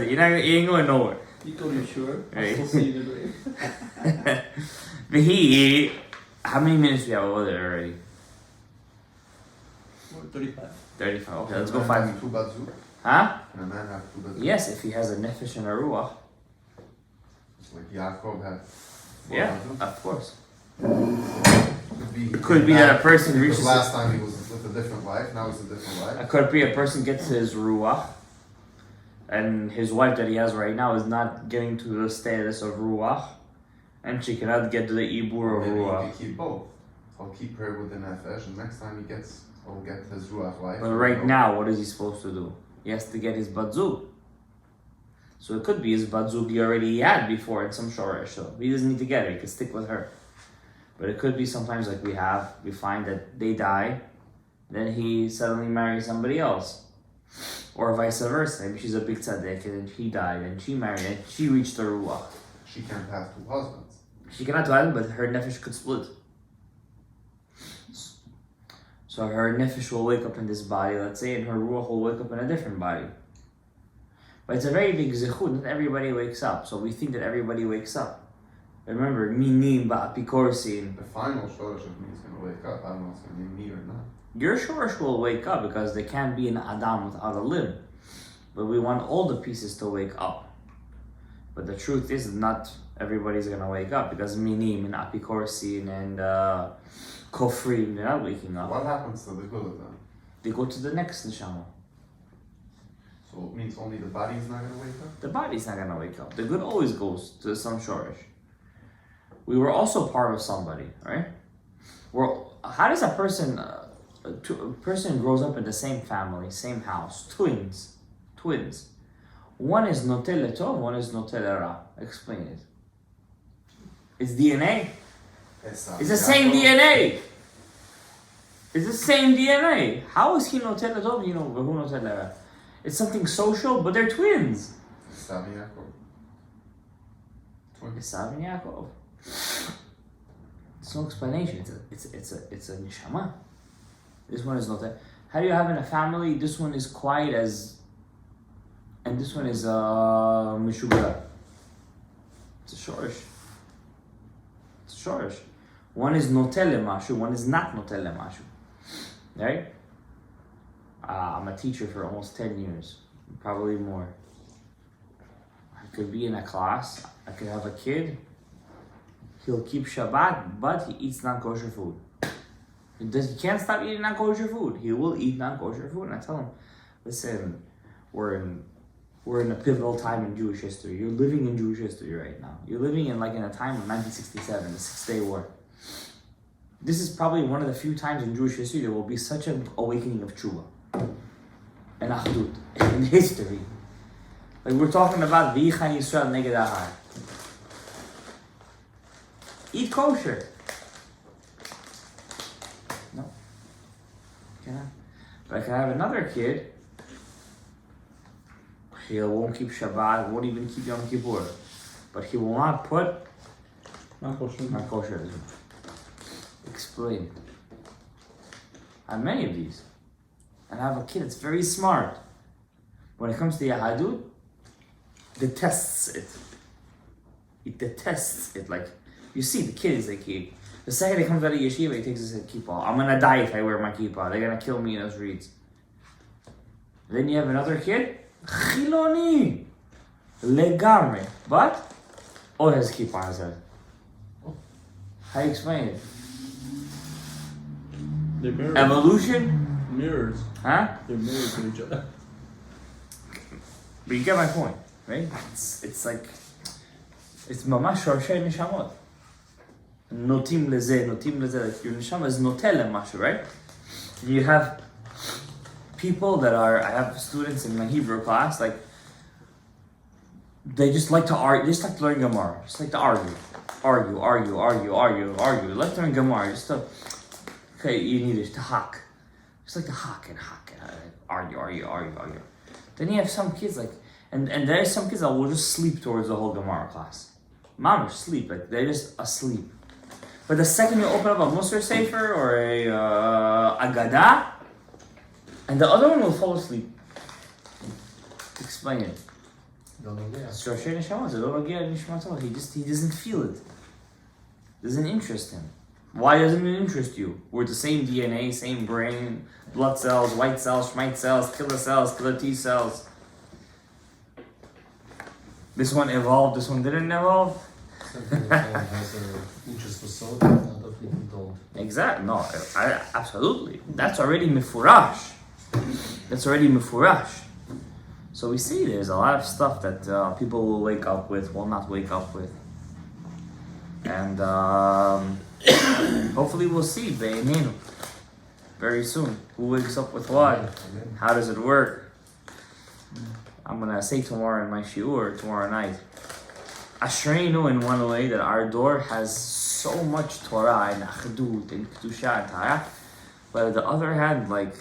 you ain't going nowhere. You go to sure. Right. I'll still see you in the grave. But he, how many minutes do we have over there already? 35. 35. Okay, Can let's a go man 5 have minutes. two bazoo? Huh? Can a man have two bazoo? Yes, if he has a nefesh and a ruach. Like Yaakov had four Yeah, bazoo? of course. It Could be that a person because reaches last time he was with a different wife, now it's a different wife. It could be a person gets his ruach, and his wife that he has right now is not getting to the status of ruach, and she cannot get to the ibur of Maybe he ruach. can keep both. I'll keep her with the nefesh, and next time I'll get his ruach wife. But right now, what is he supposed to do? He has to get his batzug. So it could be his batzug he already had before in some shoresh. So he doesn't need to get her. He can stick with her. But it could be sometimes like we find that they die, then he suddenly marries somebody else. Or vice versa. Maybe she's a big tzaddik and he died and she married and she reached the ruach. She can't have two husbands. She cannot do that, but her nefesh could split. So her nefesh will wake up in this body, let's say, and her ruach will wake up in a different body. But it's a very big zechut. Not everybody wakes up. So we think that everybody wakes up. Remember, minim ba'apikorsin. The final shoresh of me is going to wake up. I don't know if it's going to be me or not. Your shoresh will wake up because there can't be an Adam without a limb. But we want all the pieces to wake up. But the truth is not everybody's going to wake up because minim and apikorsin and kofrim, they're not waking up. What happens to the good of them? They go to the next neshama. So it means only the body is not going to wake up? The body's not going to wake up. The good always goes to some shoresh. We were also part of somebody, right? How does a person grows up in the same family, same house, twins? One is notel letov, one is notel ra. Explain it. It's DNA. It's the same DNA. It's the same DNA. How is he notel letov? You know, who notel ra? It's something social, but they're twins. Esav and Yaakov. Twins. Esav and Yaakov. There's no explanation. It's a neshama. This one is not that. How do you have in a family? This one is quiet as, and this one is mishuga. It's a shorish. One is notel mashu. One is not notel mashu. Right? I'm a teacher for almost 10 years, probably more. I could be in a class. I could have a kid. He'll keep Shabbat, but he eats non-kosher food. He can't stop eating non-kosher food. He will eat non-kosher food. And I tell him, listen, we're in a pivotal time in Jewish history. You're living in Jewish history right now. You're living in a time of 1967, the 6-Day War. This is probably one of the few times in Jewish history there will be such an awakening of tshuva and achdut in history. Like we're talking about V'yichan Yisrael neged Ahar. Eat kosher. No. Cannot. But I can have another kid. He won't keep Shabbat, won't even keep Yom Kippur. But he will not put non-kosher. Explain. I have many of these. And I have a kid that's very smart. When it comes to Yahadut, detests it. It detests it. Like, you see, the kid is like, the second he comes out of yeshiva, he takes his kippah. I'm gonna die if I wear my kippah. They're gonna kill me in those reads. Then you have another kid, חילוני. לגמרי. But, always has keep on his head. How do you explain it? They're mirrors. Evolution? Mirrors. Huh? They're mirrors to each other. But you get my point, right? It's like, it's ממש שורשי נשמות. נוטים לזה, like your neshama is נוטה למשהו, right? You have people that are, I have students in my Hebrew class, like, they just like to argue, just like to learn Gemara, just like to argue. Like to learn Gemara, just to, okay, you need it to hack. Just like to hack and argue. Then you have some kids like, and there's some kids that will just sleep towards the whole Gemara class. Mamish, sleep, like they're just asleep. But the second you open up a Musar Sefer or a Gadaev, and the other one will fall asleep. Explain it. He doesn't feel it. Doesn't interest him. Why doesn't it interest you? We're the same DNA, same brain, blood cells, white cells, schmite cells, killer T cells. This one evolved, this one didn't evolve. Something that has an interest for soda, other people don't. Exactly. No, absolutely. That's already mifurash. So we see there's a lot of stuff that people will wake up with, will not wake up with. And hopefully we'll see Be'eninu very soon. Who wakes up with what? How does it work? I'm going to say tomorrow in my shiur, tomorrow night. Ashreinu in one way that our door has so much Torah and Achdut and Kedusha and Tahara. But on the other hand, like,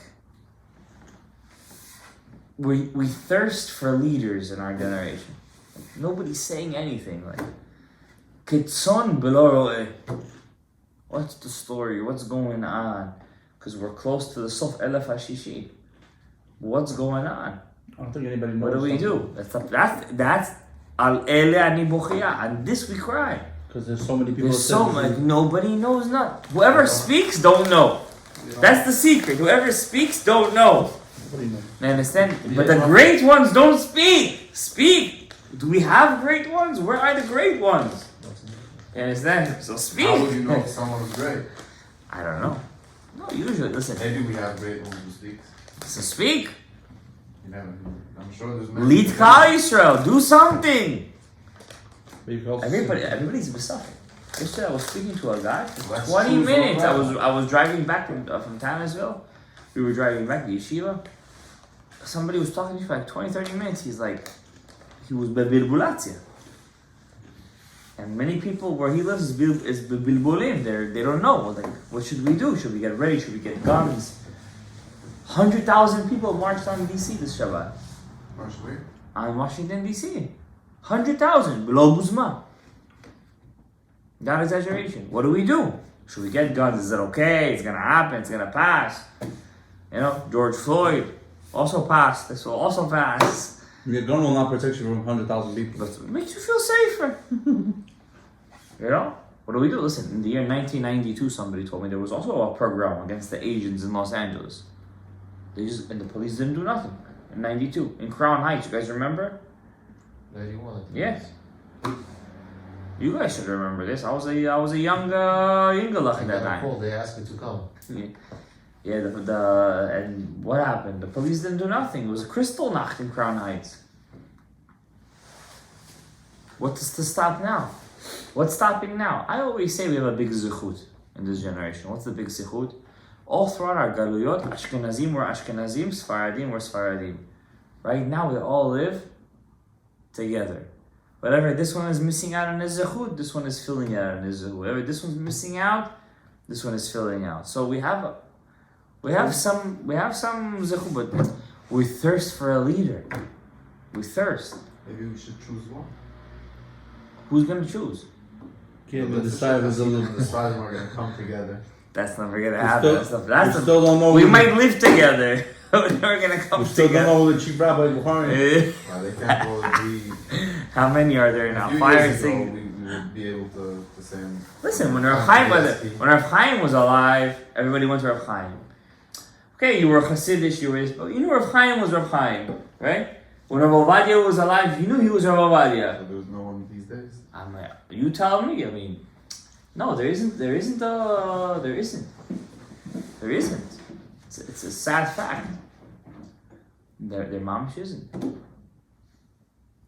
we thirst for leaders in our generation. Like, nobody's saying anything. Like, Kitson belo ro'eh. What's the story? What's going on? Because we're close to the Sof Elef HaShishi. What's going on? I don't think anybody knows. What do we do? That's Al Ele Ani Bochia. And this we cry. Because there's so many people. There's so much. Nobody knows nothing. Whoever speaks don't know. That's the secret. Whoever speaks don't know. Nobody knows. I understand? But the great ones don't speak. Speak. Do we have great ones? Where are the great ones? You understand? So speak. How would you know if someone is great? I don't know. No, usually, listen. Maybe we have great ones who speak. So speak. You never know. I'm sure there's many. Lead Klal Yisrael. Do something. Everybody. Everybody's suffering. Yesterday I was speaking to a guy for That's 20 true, minutes. so I was driving back from Tannersville. We were driving back to Yeshiva. Somebody was talking to me for like 20-30 minutes. He was bebilbulatzia. And many people where he lives is bebilbulim. They don't know. Like, what should we do? Should we get ready? Should we get guns? 100,000 people marched on DC this Shabbat. Much weird. On Washington DC. 100,000. Below Buzma. Not exaggeration. What do we do? Should we get guns? Is it okay? It's gonna happen. It's gonna pass. You know, George Floyd also passed. This will also pass. Your gun will not protect you from 100,000 people. But it makes you feel safer. You know? What do we do? Listen, in the year 1992, somebody told me there was also a program against the Asians in Los Angeles. And the police didn't do nothing. In 92, in Crown Heights, you guys remember? 91, I think. Yes. You guys should remember this. I was a young Yingalach at that time. Call, they asked me to come. Yeah, and what happened? The police didn't do nothing. It was a crystal nacht in Crown Heights. What's to stop now? What's stopping now? I always say we have a big zichut in this generation. What's the big zichut? All throughout our galuyot, Ashkenazim were Ashkenazim, Sfaradim were Sfaradim. Right now we all live together. Whatever this one is missing out on his zichut, this one is filling out on his zichut. Whatever this one's missing out, this one is filling out. So we have some zichut, but we thirst for a leader. We thirst. Maybe we should choose one. Who's gonna choose? Can't even decide who's a little. Decide we're gonna come together. That's never gonna happen. We still don't know. We might live together. We're never gonna come We still together. don't know who the chief rabbi Bukhari. They can't go we. How many are there now? A few 5 or years ago, 6. we would be able to say. Listen, when Rav Chaim was alive, everybody went to Rav Chaim. Okay, you were Hasidish, you know Rav Chaim was Rav Chaim, right? When Rav Ovadia was alive, he knew he was Rav Ovadia. So there's no one these days. You tell me. I mean, no, there isn't. It's a sad fact. Their mamish isn't.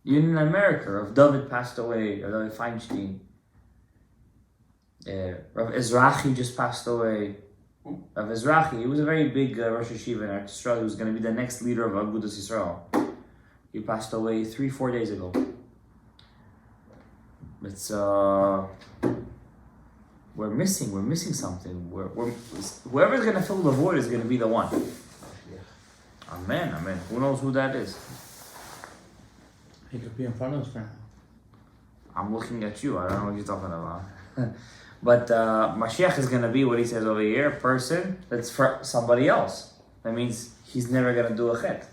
Even in America, Rav David passed away. Rav David Feinstein. Rav Ezrachi just passed away. Rav Ezrachi, he was a very big Rosh Yeshiva in Eretz Yisrael. He was going to be the next leader of Agudas Yisrael. He passed away 3-4 days ago. It's we're missing something. Whoever's going to fill the void is going to be the one. Amen. Who knows who that is? He could be in front of us right now. I'm looking at you. I don't know what you're talking about. But Mashiach is going to be, what he says over here, a person that's for somebody else. That means he's never going to do a chet.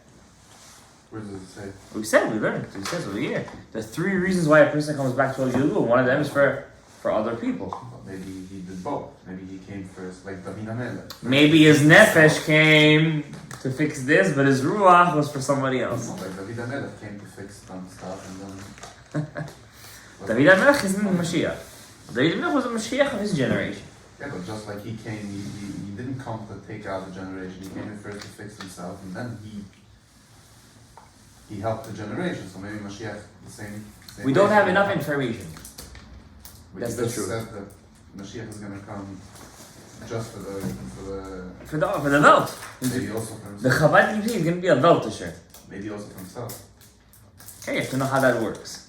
Where does it say? We learned. He says over here. The 3 reasons why a person comes back to Hagilgul. One of them is for other people. Well, maybe he did both. Maybe he came first, like David HaMelech. Maybe his nefesh came to fix this, but his ruach was for somebody else. Like David HaMelech came to fix some stuff and then... David HaMelech isn't the Mashiach. David HaMelech was the Mashiach of his generation. Yeah, but just like he came, he didn't come to take out the generation. He came in first to fix himself, and then he helped the generation. So maybe Mashiach the same We don't have enough information. We That's just the truth. said that Mashiach is going to come just for the For the Welt. maybe also for The himself. Chabad Yisrael is going to be a Weltisher. Maybe also for himself. Okay, you have to know how that works.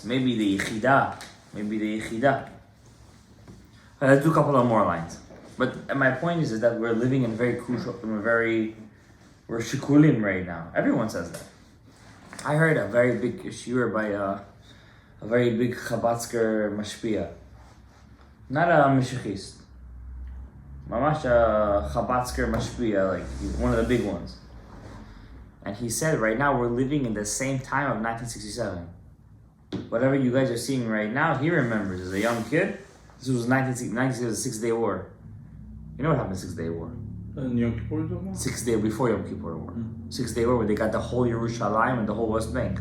Maybe the Yechidah. Let's do a couple of more lines. But my point is that we're living in very crucial, we're shikulim right now. Everyone says that. I heard a very big shiur by a very big Chabadsker mashpia. Not a Meshichist. Mamash a Chabadsker mashpia, like one of the big ones. And he said right now we're living in the same time of 1967. Whatever you guys are seeing right now, he remembers as a young kid. This was 1960, the 6-Day War. You know what happened in the 6-Day War? And Yom Kippur is over? 6 day before Yom Kippur War. 6-Day War where they got the whole Yerushalayim and the whole West Bank.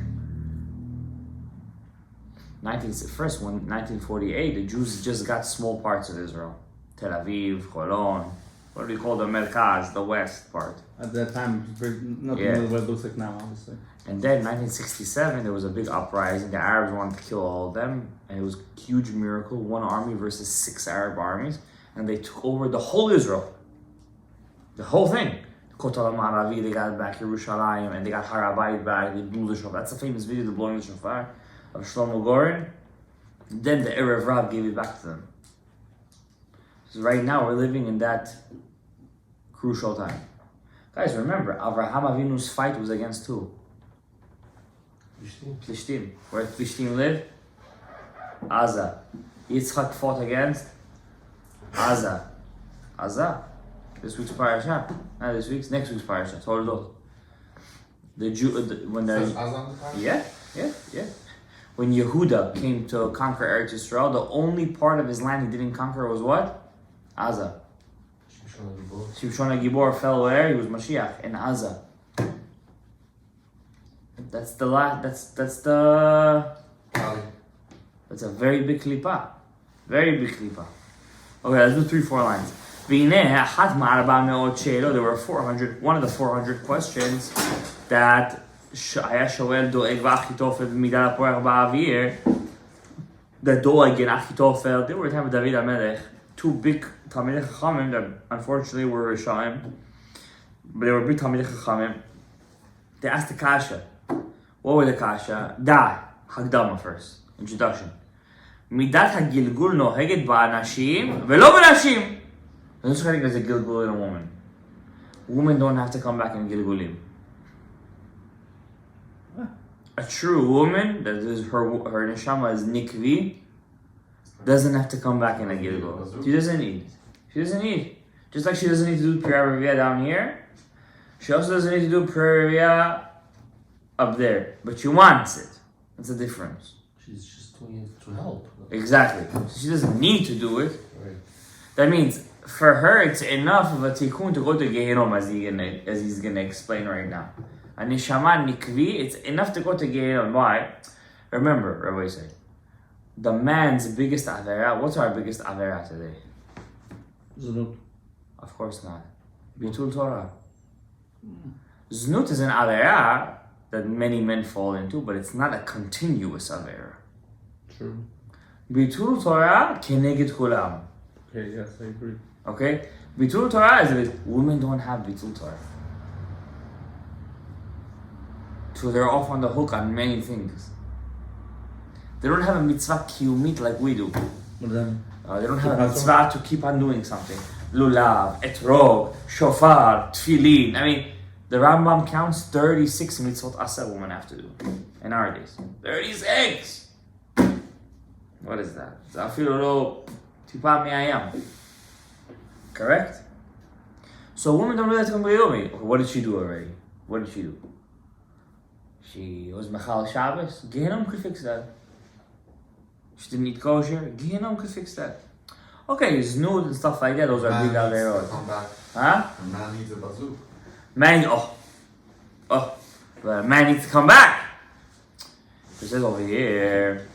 1948, the Jews just got small parts of Israel. Tel Aviv, Holon, what do we call the Merkaz, the west part. At that time, nothing Yeah. really what it looks like now, obviously. And then 1967, there was a big uprising. The Arabs wanted to kill all of them. And it was a huge miracle. 1 army versus 6 Arab armies. And they took over the whole Israel. The whole thing. Kotel HaMaravi, they got back Yerushalayim. And they got Har HaBayit back. They blew the shofar. That's a famous video, the blowing the shofar of Shlomo Goren. Then the Erev Rav gave it back to them. So right now, we're living in that crucial time. Guys, remember, Avraham Avinu's fight was against who? Plishtim. Where did Plishtim live? Aza. Yitzchak fought against Aza. This week's parasha. Not this week's, next week's parasha. Toldot. The Jew, when Says the Azan the time? yeah. When Yehuda came to conquer Eretz Yisrael, the only part of his land he didn't conquer was what? Aza. Shimshon HaGibor fell where? He was Mashiach in Aza. That's a very big klipa. Very big klipa. Okay, let's do 3-4 lines. There were 400, one of the 400 questions that היה שואל דואג ואחיתופל במידה לפורח באוויר. The Doeg and Achitophel, they were the time of David HaMelech. 2 big Talmidei Chachamim that unfortunately were Rishaim. But they were big Talmidei Chachamim. They asked the Kasha. What were the Kasha? Hagdama first. Introduction. מידת הגלגול נוהגת באנשים ולא בנשים. I'm just writing as a gilgul in a woman. Women don't have to come back in gilgulim. A true woman, that is her neshama is nikvi, doesn't have to come back in a gilgul. She doesn't need. Just like she doesn't need to do Priya Revia down here, she also doesn't need to do Priya Revia up there. But she wants it. That's the difference. She's just doing it to help. Exactly. So she doesn't need to do it. Right. That means for her, it's enough of a tikkun to go to Gehinnom, as he's gonna explain right now. A neshama nikvi, it's enough to go to Gehinnom. Why? Remember, Rabbi said, the man's biggest avera. What's our biggest avera today? Znut. Of course not. Bitul Torah. Znut is an avera that many men fall into, but it's not a continuous avera. True. Bitul Torah keneged kulam. Okay, yes, I agree. Okay? Bitul Torah is that women don't have Bitul Torah. So they're off on the hook on many things. They don't have a mitzvah kiyumit like we do. But then, They don't have a mitzvah to keep on doing something. Lulav, etrog, shofar, tefillin. I mean, the Rambam counts 36 mitzvot asa women have to do in our days. 36! What is that? Zafiru lo tipa mi'ayam. Correct? So women don't really have to come to Yomi. Okay, what did she do already? What did she do? She was Mechal Shabbos. Gehinnom could fix that. She didn't eat kosher. Gehinnom could fix that. Okay, znut and stuff like that, those are big averot. Come back. Huh? A man needs a bazoo. Man, but a man needs to come back. It says over here.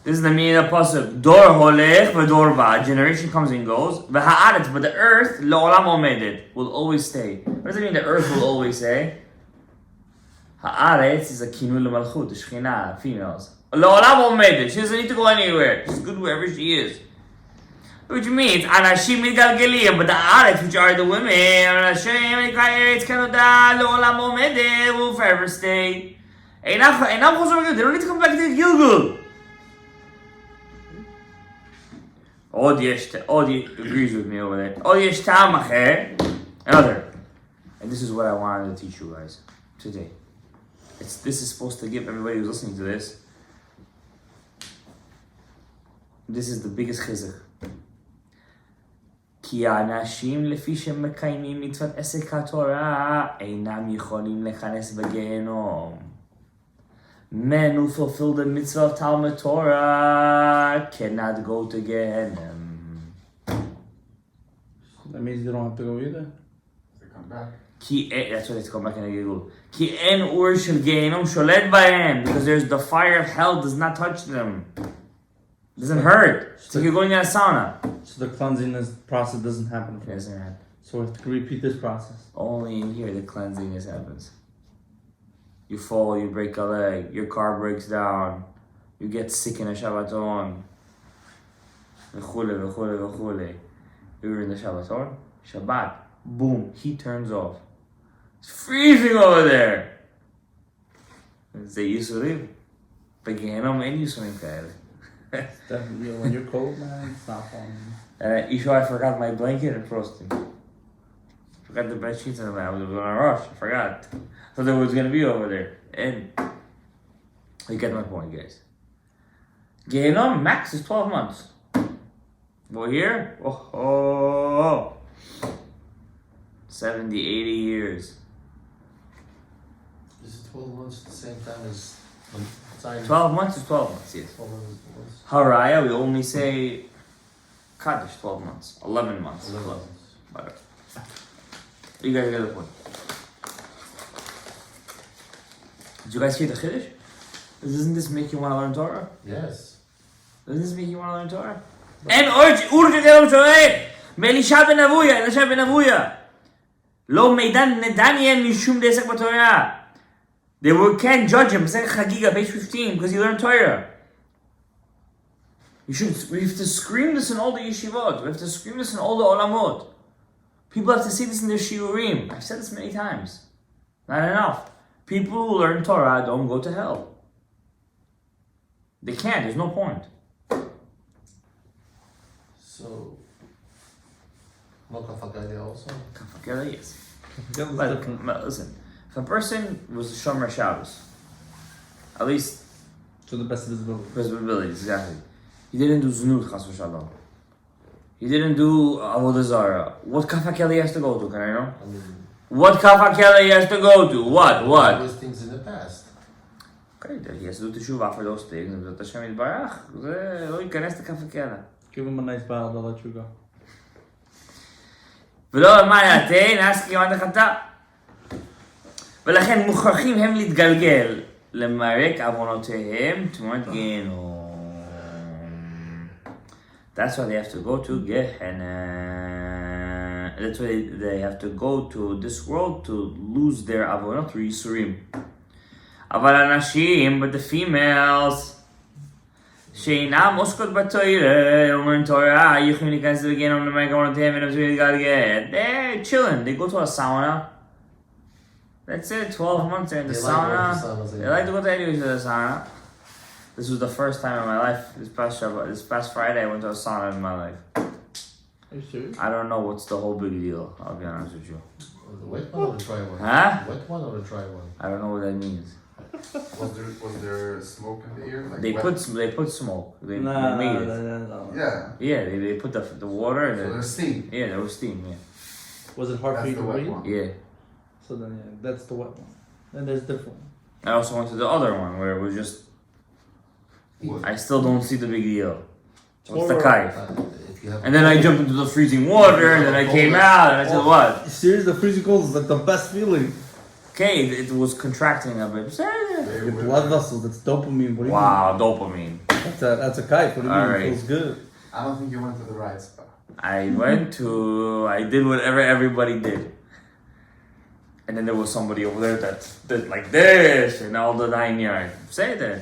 This is the meaning of the pasuk. Dor holech v'dor ba. Generation comes and goes. V'ha'aretz, but the earth lo'olam omedet will always stay. What does it mean? The earth will always stay. Ha'aretz is a kinui l'malchut, the shechina, females. Lo'olam omedet. She doesn't need to go anywhere. She's good wherever she is. Which means anashim mitgalgelim, but the aretz, which are the women, anashim mitgalgelim kanoda lo'olam omedet, will forever stay. They don't need to come back to Gilgul. Odi agrees with me over there. Odi yesh ta'am acher. Another. And this is what I wanted to teach you guys today. This is supposed to give everybody who's listening to this. This is the biggest chizuk. כי האנשים לפי שמקיימים מצוות עסק התורה אינם יכולים להיכנס בגיהנום. Men who fulfill the mitzvah of Talmud Torah cannot go to Gehenna. that means they don't have to go either. They come back. That's what it's called back in the Gilgul. כי אין אור של גיהנום שולט בהם, because there's the fire of hell does not touch them. It doesn't hurt. It's like you're going in a sauna. So the cleansingness process doesn't happen. It doesn't happen. So we have to repeat this process. Only in here the cleansingness happens. You fall, you break a leg, your car breaks down, you get sick in a Shabbaton. V'chule. You're in the Shabbaton. Shabbat. Boom. Heat turns off. It's freezing over there. It's the Yisurim. But Gehenom ain't Yisurim kaele. Definitely, when you're cold, man, it's not fun. Isho, I forgot my blanket and frosting. Forgot the bed sheets and I was on a rush. I forgot. Thought it was gonna be over there. And you get my point, guys. Gehenom max is 12 months. Well, here, 70, 80 years. Is it 12 months at the same time as 12 months is 12 months, yes. 12 months. Haraya, we only say Kaddish, 12 months. 11 months. 11 12. months. Whatever. You guys get the point. Did you guys hear the Chiddush? Doesn't this make you want to learn Torah? Yes. Doesn't this make you want to learn Torah? And Ur Gedelim Shoret, Belisha ben Avuya, Elisha ben Avuya. Lo Meidan Nedaniel Mishum Desek B'Torah. They can't judge him. It's like Chagiga, page 15, because he learned Torah. We have to scream this in all the yeshivot. We have to scream this in all the olamot. People have to see this in their shiurim. I've said this many times. Not enough. People who learn Torah don't go to hell. They can't. There's no point. So, no kafagalia also? Kafakela, yes. Different. Listen, if a person was a Shomer Shabbos, at least To the best of his ability. his abilities, exactly. He didn't do Znut, Chas v'Shalom. He didn't do Avodah Zarah. What Kafakela he has to go to, can I know? I mean, What Kafakela he has to go to? What? those things in the past. Okay, he has to do teshuvah for those things, and Hashem יתברך, זה לא ייכנס לכף הקלע. Give him a nice bottle, they'll let you go. ולא מה יתן, אז כמעט החטא. ולכן מוכרחים הם להתגלגל למרק עוונותיהם תמורת גיהנום. That's why they have to go to Gehenna. That's why they have to go to this world to lose their avonot yisurim. אבל הנשים, but the females, שאינם עוסקות בתורה, אומרים תורה, יכולים להיכנס לגיהנום למרק עוונותיהם והם צריכים להתגלגל. They're chilling, they go to a sauna. That's it, 12 months they're in the sauna. They like to go to the sauna. This was the first time in my life, this past Friday I went to a sauna in my life. Are you serious? I don't know what's the whole big deal, I'll be honest with you. The wet one or the dry one? Huh? Wet one or the dry one? I don't know what that means. Was there smoke in the air? Like They wet? put smoke. They No. made it. Yeah. Yeah, they put the water and So there's steam. yeah, there was steam, yeah. Was it hard for That's you the to wet breathe? one. Yeah. So then, yeah, that's the wet one. Then there's different one. I also went to the other one where it was just, What? I still don't see the big deal. What's the Or- kaif? If you have And then I jumped into the freezing water and then I came out and I said, what? Seriously, the freezing cold is like the best feeling. Okay, it was contracting a bit. Your blood vessels, that's dopamine. What do you Wow, dopamine. mean? That's a kite. What do you mean? Alright. It feels good. I don't think you went to the right spot. I did whatever everybody did. And then there was somebody over there that did like this and all the 9 yards. Say that.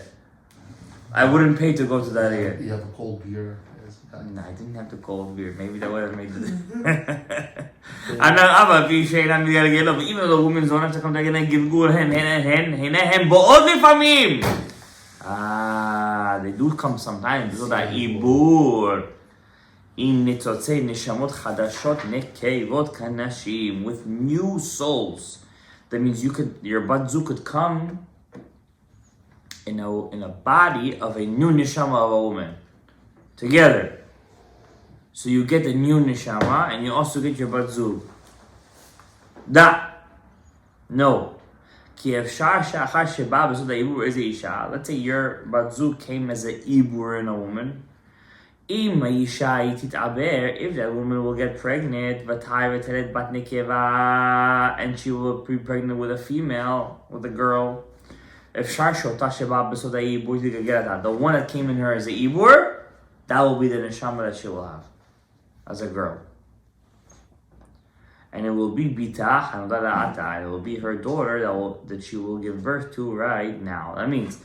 I wouldn't pay to go to that again. You have a cold beer. No, I didn't have the cold beer. Maybe that would have made it. I'm a shade. I'm gonna get up. Even though the women's don't have to come to get a gilgul hen bo'od lifamim. They do come sometimes. So that ibur. עם ניצוצי נשמות חדשות נקבות כנשים, with new souls. That means your bat-zug could come in a body of a new neshama of a woman. Together. So you get the new neshama and you also get your bat-zug. No. כי אפשר שאחר שבא בסוד העיבור איזה אישה, let's say your bat-zug came as an ibur in a woman, if that woman will get pregnant, and she will be pregnant with a female, with a girl, the one that came in her as a ibur, that will be the neshama that she will have as a girl. And it will be bitah, and it will be her daughter that she will give birth to right now. That means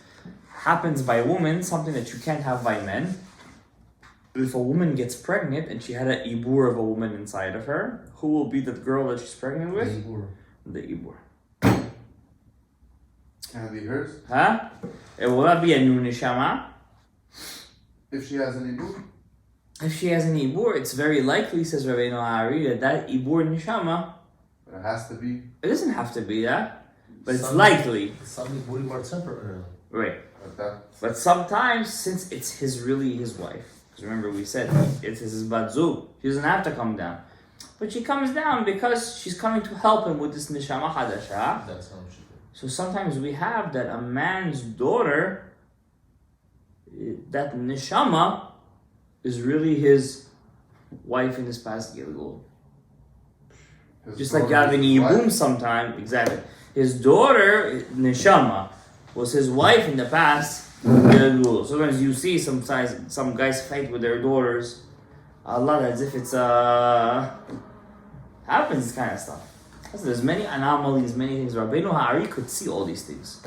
happens by women, something that you can't have by men. If a woman gets pregnant and she had an ibur of a woman inside of her, who will be the girl that she's pregnant with? The ibur. Can it be hers? Huh? It will not be a new neshama. If she has an ibur? If she has an ibur, it's very likely, says Rabbeinu Hari, that ibur neshama, It has to be. it doesn't have to be that, but it's Some- likely. Some iburim are temporary. Right. But that. But sometimes, since it's really his wife, because remember we said it's his bat-zug, she doesn't have to come down. But she comes down because she's coming to help him with this neshama hadasha. That's how she did. So sometimes we have that a man's daughter, that neshama, is really his wife in this past Gilgul. His Just like daughter Gavin is his wife. Yibum sometime, exactly. His daughter, neshama, was his wife in the past Gilgul. Sometimes you see some guys fight with their daughters a lot as if it's happens this kind of stuff. So there's many anomalies, many things. Rabbeinu Hari could see all these things.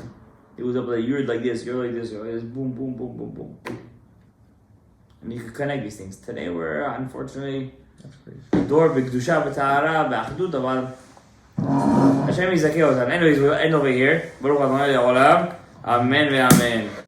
He was up like, you're like this, you're like this, boom, boom, boom, boom, boom. And you could connect these things. Today we're unfortunately דור בקדושה וטהרה באחדות, אבל השם יזכה אותנו. Anyways, we'll end over here. ברוך ה' לעולם, אמן ואמן.